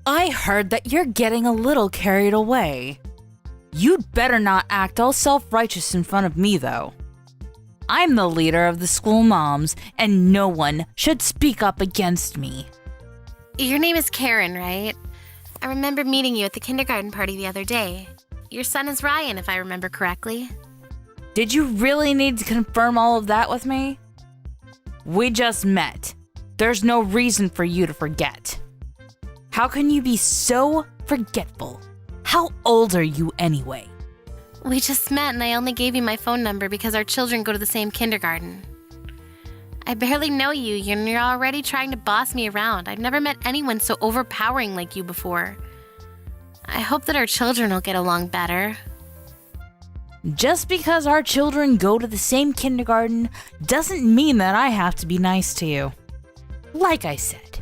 I heard that you're getting a little carried away. You'd better not act all self-righteous in front of me, though. I'm the leader of the school moms, and no one should speak up against me. Your name is Karen, right? I remember meeting you at the kindergarten party the other day. Your son is Ryan, if I remember correctly. Did you really need to confirm all of that with me? We just met. There's no reason for you to forget. How can you be so forgetful? How old are you anyway? We just met and I only gave you my phone number because our children go to the same kindergarten. I barely know you and you're already trying to boss me around. I've never met anyone so overpowering like you before. I hope that our children will get along better. Just because our children go to the same kindergarten doesn't mean that I have to be nice to you. Like I said,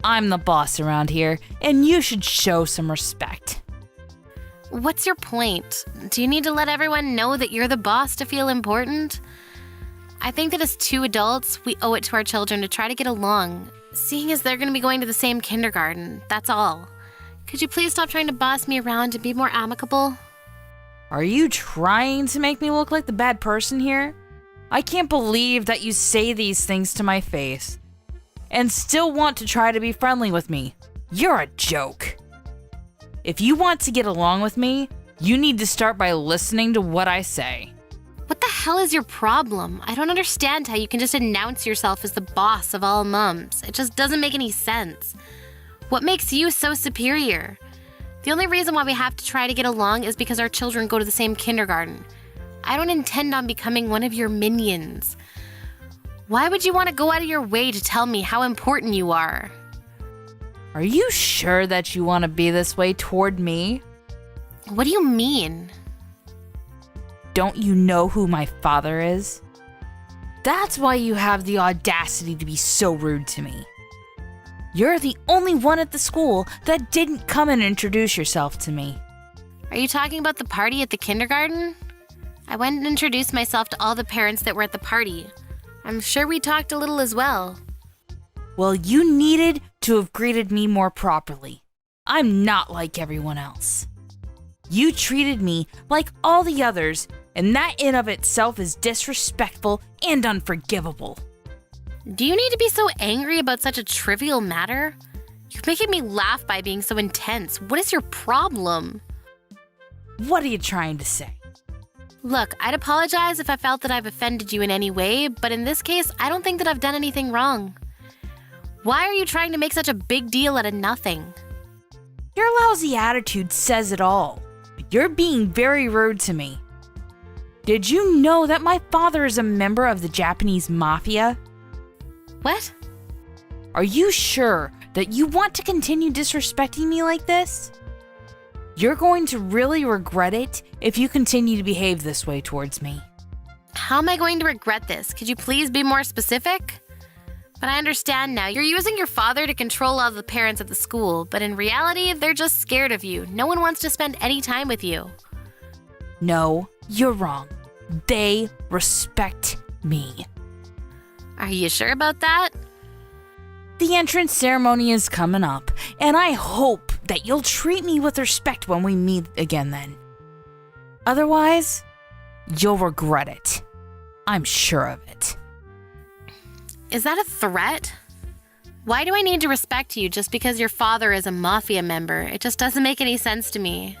I'm the boss around here, and you should show some respect. What's your point? Do you need to let everyone know that you're the boss to feel important? I think that as two adults, we owe it to our children to try to get along, seeing as they're going to be going to the same kindergarten, that's all. Could you please stop trying to boss me around and be more amicable? Are you trying to make me look like the bad person here? I can't believe that you say these things to my face and still want to try to be friendly with me. You're a joke. If you want to get along with me, you need to start by listening to what I say. What the hell is your problem? I don't understand how you can just announce yourself as the boss of all mums. It just doesn't make any sense. What makes you so superior? The only reason why we have to try to get along is because our children go to the same kindergarten. I don't intend on becoming one of your minions. Why would you want to go out of your way to tell me how important you are? Are you sure that you want to be this way toward me? What do you mean? Don't you know who my father is? That's why you have the audacity to be so rude to me. You're the only one at the school that didn't come and introduce yourself to me. Are you talking about the party at the kindergarten? I went and introduced myself to all the parents that were at the party. I'm sure we talked a little as well. Well, you needed to have greeted me more properly. I'm not like everyone else. You treated me like all the others, and that in of itself is disrespectful and unforgivable. Do you need to be so angry about such a trivial matter? You're making me laugh by being so intense. What is your problem? What are you trying to say? Look, I'd apologize if I felt that I've offended you in any way, but in this case, I don't think that I've done anything wrong. Why are you trying to make such a big deal out of nothing? Your lousy attitude says it all. You're being very rude to me. Did you know that my father is a member of the Japanese mafia? What? Are you sure that you want to continue disrespecting me like this? You're going to really regret it if you continue to behave this way towards me. How am I going to regret this? Could you please be more specific? But I understand now. You're using your father to control all the parents at the school, but in reality, they're just scared of you. No one wants to spend any time with you. No, you're wrong. They respect me. Are you sure about that? The entrance ceremony is coming up, and I hope that you'll treat me with respect when we meet again then. Otherwise, you'll regret it. I'm sure of it. Is that a threat? Why do I need to respect you just because your father is a mafia member? It just doesn't make any sense to me.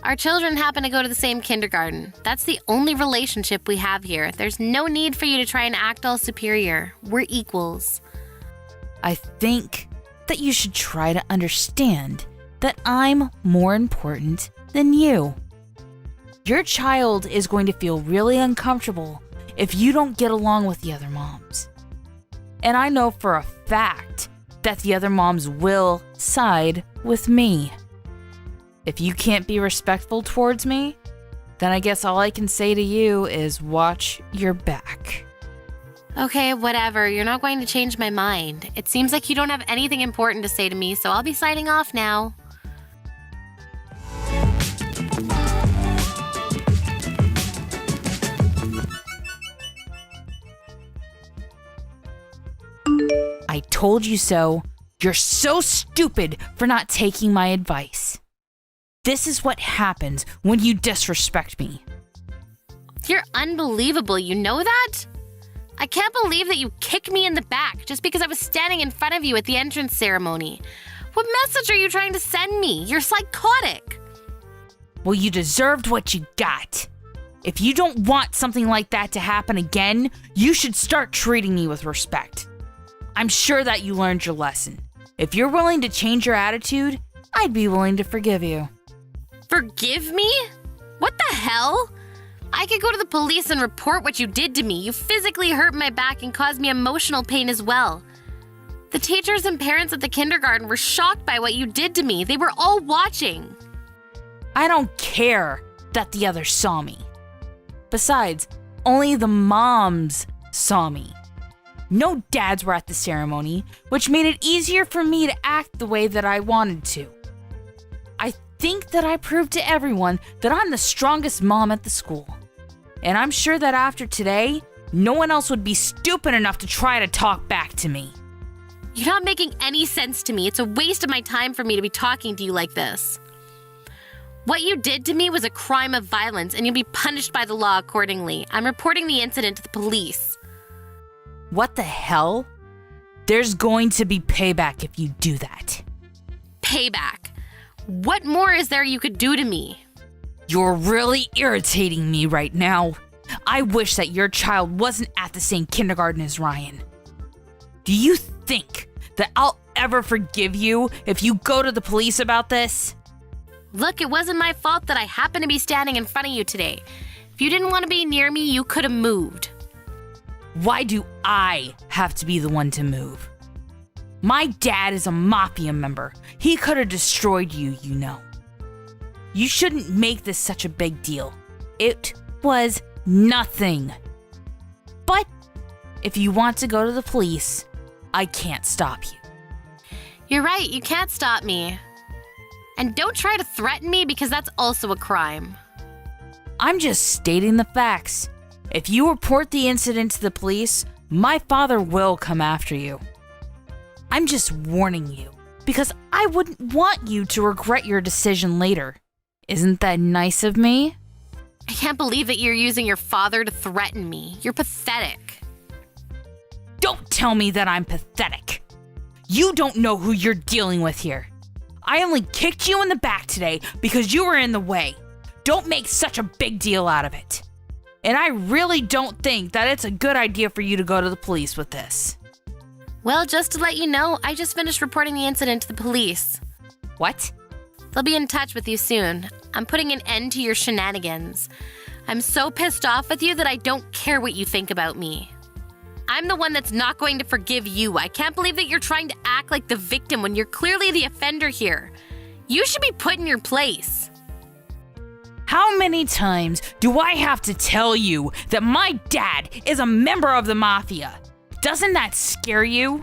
Our children happen to go to the same kindergarten. That's the only relationship we have here. There's no need for you to try and act all superior. We're equals. I think that you should try to understand that I'm more important than you. Your child is going to feel really uncomfortable if you don't get along with the other moms. And I know for a fact that the other moms will side with me. If you can't be respectful towards me, then I guess all I can say to you is watch your back. Okay, whatever. You're not going to change my mind. It seems like you don't have anything important to say to me, so I'll be signing off now. I told you so You're so stupid for not taking my advice. This is what happens when you disrespect me. You're unbelievable, you know that? I can't believe that you kicked me in the back just because I was standing in front of you at the entrance ceremony. What message are you trying to send me? You're psychotic. Well, you deserved what you got. If you don't want something like that to happen again, you should start treating me with respect. I'm sure that you learned your lesson. If you're willing to change your attitude, I'd be willing to forgive you. Forgive me? What the hell? I could go to the police and report what you did to me. You physically hurt my back and caused me emotional pain as well. The teachers and parents at the kindergarten were shocked by what you did to me. They were all watching. I don't care that the others saw me. Besides, only the moms saw me. No dads were at the ceremony, which made it easier for me to act the way that I wanted to. I think that I proved to everyone that I'm the strongest mom at the school. And I'm sure that after today, no one else would be stupid enough to try to talk back to me. You're not making any sense to me. It's a waste of my time for me to be talking to you like this. What you did to me was a crime of violence, and you'll be punished by the law accordingly. I'm reporting the incident to the police. What the hell? There's going to be payback if you do that. Payback? What more is there you could do to me? You're really irritating me right now. I wish that your child wasn't at the same kindergarten as Ryan. Do you think that I'll ever forgive you if you go to the police about this? Look, it wasn't my fault that I happened to be standing in front of you today. If you didn't want to be near me, you could have moved. Why do I have to be the one to move? My dad is a mafia member. He could have destroyed you, you know. You shouldn't make this such a big deal. It was nothing. But if you want to go to the police, I can't stop you. You're right, you can't stop me. And don't try to threaten me because that's also a crime. I'm just stating the facts. If you report the incident to the police, my father will come after you. I'm just warning you because I wouldn't want you to regret your decision later. Isn't that nice of me? I can't believe that you're using your father to threaten me. You're pathetic. Don't tell me that I'm pathetic. You don't know who you're dealing with here. I only kicked you in the back today because you were in the way. Don't make such a big deal out of it. And I really don't think that it's a good idea for you to go to the police with this. Well, just to let you know, I just finished reporting the incident to the police. What? They'll be in touch with you soon. I'm putting an end to your shenanigans. I'm so pissed off with you that I don't care what you think about me. I'm the one that's not going to forgive you. I can't believe that you're trying to act like the victim when you're clearly the offender here. You should be put in your place. How many times do I have to tell you that my dad is a member of the mafia? Doesn't that scare you?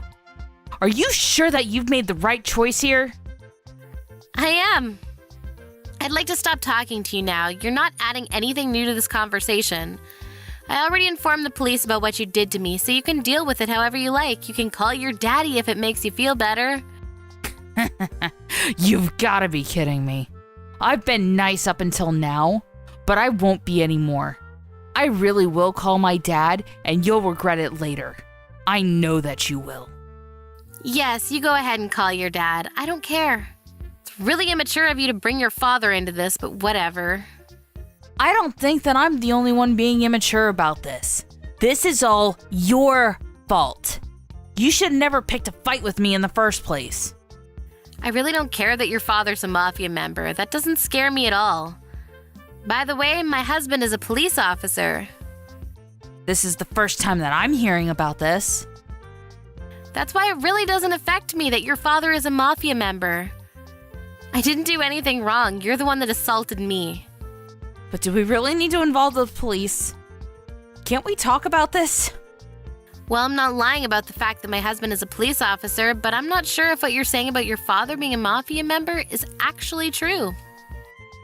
Are you sure that you've made the right choice here? I am. I'd like to stop talking to you now. You're not adding anything new to this conversation. I already informed the police about what you did to me, so you can deal with it however you like. You can call your daddy if it makes you feel better. You've got to be kidding me. I've been nice up until now, but I won't be anymore. I really will call my dad, and you'll regret it later. I know that you will. Yes, you go ahead and call your dad. I don't care. It's really immature of you to bring your father into this, but whatever. I don't think that I'm the only one being immature about this. This is all your fault. You should have never picked a fight with me in the first place. I really don't care that your father's a mafia member. That doesn't scare me at all. By the way, my husband is a police officer. This is the first time that I'm hearing about this. That's why it really doesn't affect me that your father is a mafia member. I didn't do anything wrong. You're the one that assaulted me. But do we really need to involve the police? Can't we talk about this? Well, I'm not lying about the fact that my husband is a police officer, but I'm not sure if what you're saying about your father being a mafia member is actually true.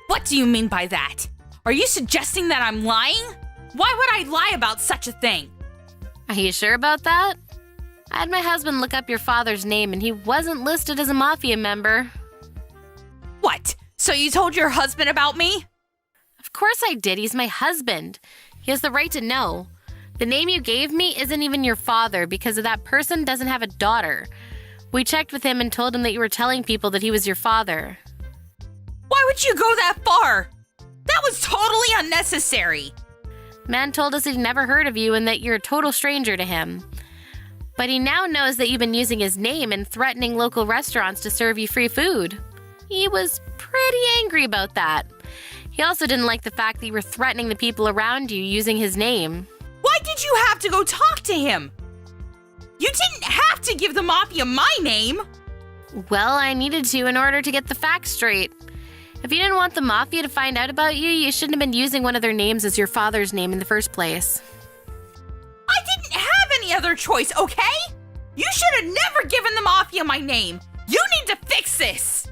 What do you mean by that? Are you suggesting that I'm lying? Why would I lie about such a thing? Are you sure about that? I had my husband look up your father's name and he wasn't listed as a mafia member. What? So you told your husband about me? Of course I did. He's my husband. He has the right to know. The name you gave me isn't even your father because that person doesn't have a daughter. We checked with him and told him that you were telling people that he was your father. Why would you go that far? That was totally unnecessary. Man told us he'd never heard of you and that you're a total stranger to him. But he now knows that you've been using his name and threatening local restaurants to serve you free food. He was pretty angry about that. He also didn't like the fact that you were threatening the people around you using his name. Why did you have to go talk to him? You didn't have to give the mafia my name. Well, I needed to in order to get the facts straight. If you didn't want the mafia to find out about you, you shouldn't have been using one of their names as your father's name in the first place. I didn't have any other choice, okay? You should have never given the mafia my name. You need to fix this.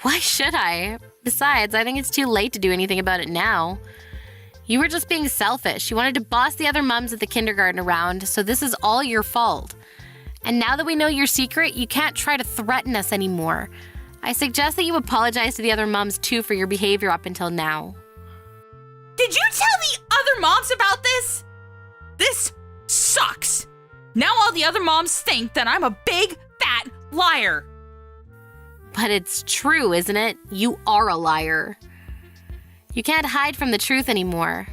Why should I? Besides, I think it's too late to do anything about it now. You were just being selfish. You wanted to boss the other mums at the kindergarten around, so this is all your fault. And now that we know your secret, you can't try to threaten us anymore. I suggest that you apologize to the other mums too for your behavior up until now. Did you tell the other moms about this? This sucks. Now all the other moms think that I'm a big, fat liar. But it's true, isn't it? You are a liar. You can't hide from the truth anymore.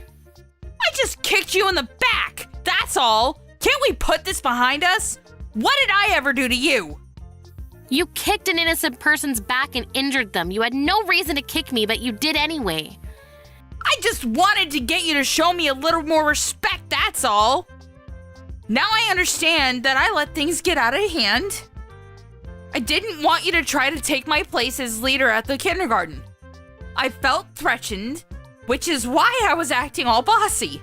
I just kicked you in the back. That's all. Can't we put this behind us? What did I ever do to you? You kicked an innocent person's back and injured them. You had no reason to kick me, but you did anyway. I just wanted to get you to show me a little more respect, that's all. Now I understand that I let things get out of hand. I didn't want you to try to take my place as leader at the kindergarten. I felt threatened, which is why I was acting all bossy.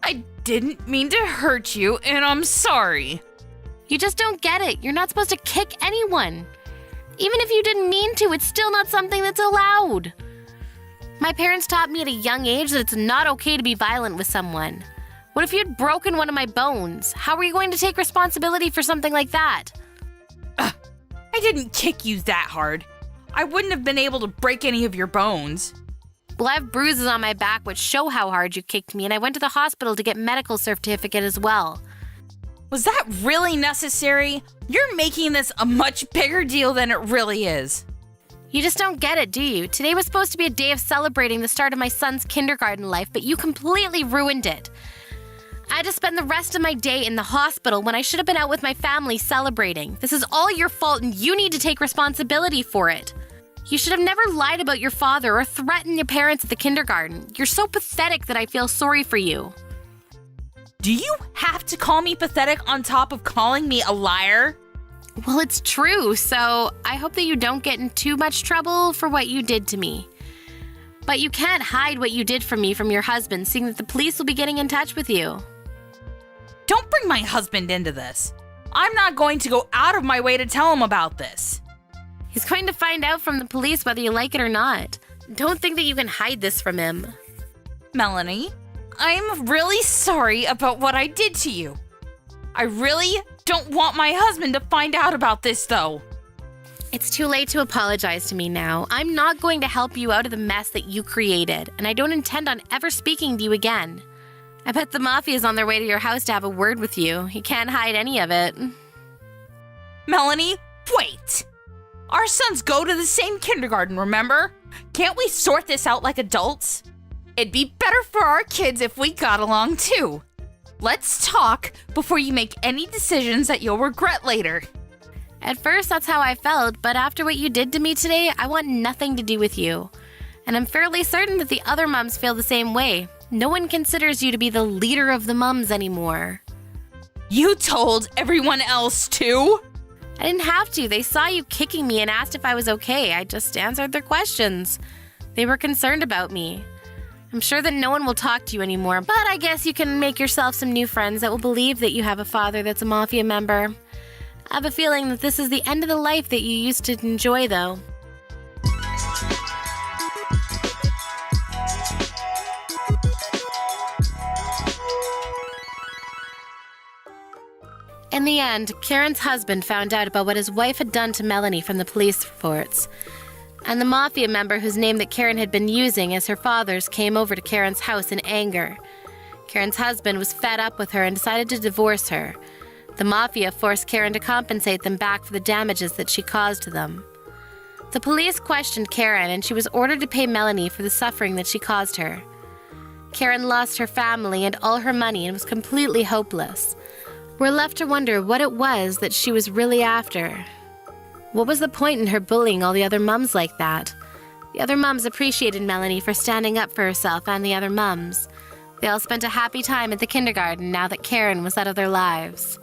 I didn't mean to hurt you, and I'm sorry. You just don't get it. You're not supposed to kick anyone. Even if you didn't mean to, it's still not something that's allowed. My parents taught me at a young age that it's not okay to be violent with someone. What if you had broken one of my bones? How were you going to take responsibility for something like that? I didn't kick you that hard. I wouldn't have been able to break any of your bones. Well, I have bruises on my back which show how hard you kicked me, and I went to the hospital to get medical certificate as well. Was that really necessary? You're making this a much bigger deal than it really is. You just don't get it, do you? Today was supposed to be a day of celebrating the start of my son's kindergarten life, but you completely ruined it. I had to spend the rest of my day in the hospital when I should have been out with my family celebrating. This is all your fault and you need to take responsibility for it. You should have never lied about your father or threatened your parents at the kindergarten. You're so pathetic that I feel sorry for you. Do you have to call me pathetic on top of calling me a liar? Well, it's true, so I hope that you don't get in too much trouble for what you did to me. But you can't hide what you did from me from your husband, seeing that the police will be getting in touch with you. Don't bring my husband into this. I'm not going to go out of my way to tell him about this. He's going to find out from the police whether you like it or not. Don't think that you can hide this from him. Melanie, I'm really sorry about what I did to you. I really don't want my husband to find out about this, though. It's too late to apologize to me now. I'm not going to help you out of the mess that you created, and I don't intend on ever speaking to you again. I bet the mafia's on their way to your house to have a word with you. You can't hide any of it. Melanie, wait! Our sons go to the same kindergarten, remember? Can't we sort this out like adults? It'd be better for our kids if we got along too. Let's talk before you make any decisions that you'll regret later. At first, that's how I felt, but after what you did to me today, I want nothing to do with you. And I'm fairly certain that the other mums feel the same way. No one considers you to be the leader of the mums anymore. You told everyone else too? I didn't have to. They saw you kicking me and asked if I was okay. I just answered their questions. They were concerned about me. I'm sure that no one will talk to you anymore, but I guess you can make yourself some new friends that will believe that you have a father that's a mafia member. I have a feeling that this is the end of the life that you used to enjoy, though. In the end, Karen's husband found out about what his wife had done to Melanie from the police reports. And the mafia member whose name that Karen had been using as her father's came over to Karen's house in anger. Karen's husband was fed up with her and decided to divorce her. The mafia forced Karen to compensate them back for the damages that she caused to them. The police questioned Karen, and she was ordered to pay Melanie for the suffering that she caused her. Karen lost her family and all her money and was completely hopeless. We're left to wonder what it was that she was really after. What was the point in her bullying all the other mums like that? The other mums appreciated Melanie for standing up for herself and the other mums. They all spent a happy time at the kindergarten now that Karen was out of their lives.